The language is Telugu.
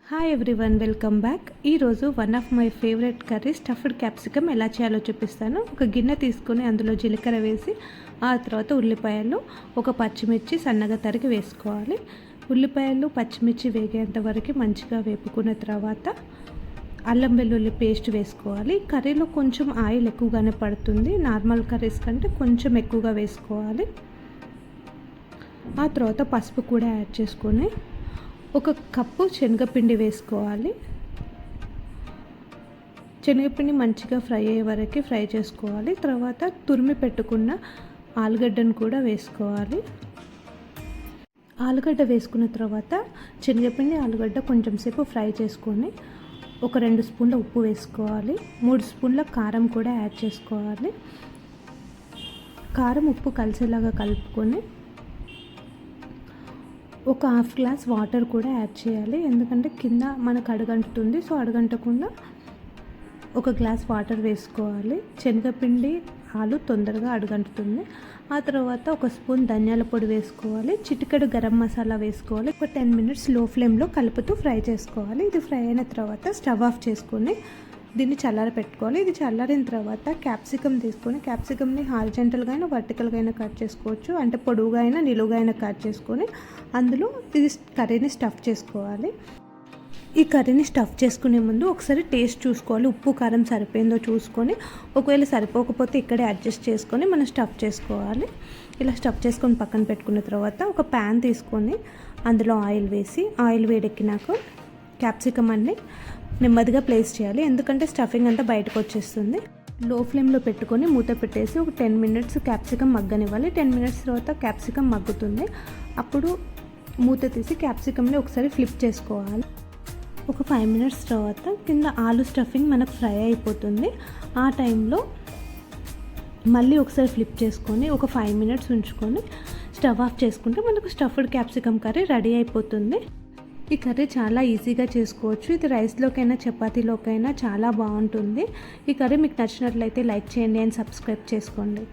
Hi everyone, welcome back. ఈరోజు one of my favourite curry stuffed capsicum ఎలా చేయాలో చూపిస్తాను. ఒక గిన్నె తీసుకొని అందులో జీలకర్ర వేసి ఆ తర్వాత ఉల్లిపాయలు, ఒక పచ్చిమిర్చి సన్నగా తరిగి వేసుకోవాలి. ఉల్లిపాయలు పచ్చిమిర్చి వేగేంత వరకు మంచిగా వేపుకున్న తర్వాత అల్లం వెల్లుల్లి పేస్ట్ వేసుకోవాలి. కర్రీలో కొంచెం ఆయిల్ ఎక్కువగానే పడుతుంది, నార్మల్ కర్రీస్ కంటే కొంచెం ఎక్కువగా వేసుకోవాలి. ఆ తర్వాత పసుపు కూడా యాడ్ చేసుకొని ఒక కప్పు శనగపిండి వేసుకోవాలి. శనగపిండి మంచిగా ఫ్రై అయ్యే వరకు ఫ్రై చేసుకోవాలి. తర్వాత తురిమి పెట్టుకున్న ఆలుగడ్డను కూడా వేసుకోవాలి. ఆలుగడ్డ వేసుకున్న తర్వాత శనగపిండి ఆలుగడ్డ కొంచెం సేపు ఫ్రై చేసుకొని ఒక 2 స్పూన్ల ఉప్పు వేసుకోవాలి. 3 స్పూన్ల కారం కూడా యాడ్ చేసుకోవాలి. కారం ఉప్పు కలిసేలాగా కలుపుకొని ఒక హాఫ్ గ్లాస్ వాటర్ కూడా యాడ్ చేయాలి. ఎందుకంటే కింద మనకు అడుగంటుతుంది, సో అడుగంటకుండా ఒక గ్లాస్ వాటర్ వేసుకోవాలి. శనగపిండి ఆలు తొందరగా అడుగంటుతుంది. ఆ తర్వాత ఒక స్పూన్ ధనియాల పొడి వేసుకోవాలి. చిటికెడు గరం మసాలా వేసుకోవాలి. ఒక 10 మినిట్స్ లో ఫ్లేమ్లో కలుపుతూ ఫ్రై చేసుకోవాలి. ఇది ఫ్రై అయిన తర్వాత స్టవ్ ఆఫ్ చేసుకొని దీన్ని చల్లార పెట్టుకోవాలి. ఇది చల్లారిన తర్వాత క్యాప్సికమ్ తీసుకొని క్యాప్సికమ్ని హారిజెంటల్గా అయినా వర్టికల్గా అయినా కట్ చేసుకోవచ్చు, అంటే పొడవుగా అయినా నిలువుగా అయినా కట్ చేసుకొని అందులో ఇది కర్రీని స్టఫ్ చేసుకోవాలి. ఈ కర్రీని స్టఫ్ చేసుకునే ముందు ఒకసారి టేస్ట్ చూసుకోవాలి, ఉప్పు కారం సరిపోయిందో చూసుకొని, ఒకవేళ సరిపోకపోతే ఇక్కడే అడ్జస్ట్ చేసుకొని మనం స్టఫ్ చేసుకోవాలి. ఇలా స్టఫ్ చేసుకొని పక్కన పెట్టుకున్న తర్వాత ఒక ప్యాన్ తీసుకొని అందులో ఆయిల్ వేసి, ఆయిల్ వేడెక్కినాక క్యాప్సికమ్ అన్ని నెమ్మదిగా ప్లేస్ చేయాలి, ఎందుకంటే స్టఫింగ్ అంతా బయటకు వచ్చేస్తుంది. లో ఫ్లేమ్లో పెట్టుకొని మూత పెట్టేసి ఒక 10 మినిట్స్ క్యాప్సికమ్ మగ్గనివ్వాలి. 10 మినిట్స్ తర్వాత క్యాప్సికమ్ మగ్గుతుంది. అప్పుడు మూత తీసి క్యాప్సికమ్ని ఒకసారి ఫ్లిప్ చేసుకోవాలి. ఒక 5 మినిట్స్ తర్వాత కింద ఆలు స్టఫింగ్ మనకు ఫ్రై అయిపోతుంది. ఆ టైంలో మళ్ళీ ఒకసారి ఫ్లిప్ చేసుకొని ఒక 5 మినిట్స్ ఉంచుకొని స్టవ్ ఆఫ్ చేసుకుంటే మనకు స్టఫ్డ్ క్యాప్సికమ్ కర్రీ రెడీ అయిపోతుంది. ఈ కర్రీ చాలా ఈజీగా చేసుకోవచ్చు. ఇది రైస్లోకైనా చపాతీలోకైనా చాలా బాగుంటుంది. ఈ కర్రీ మీకు నచ్చినట్లయితే లైక్ చేయండి అండ్ సబ్స్క్రైబ్ చేసుకోండి.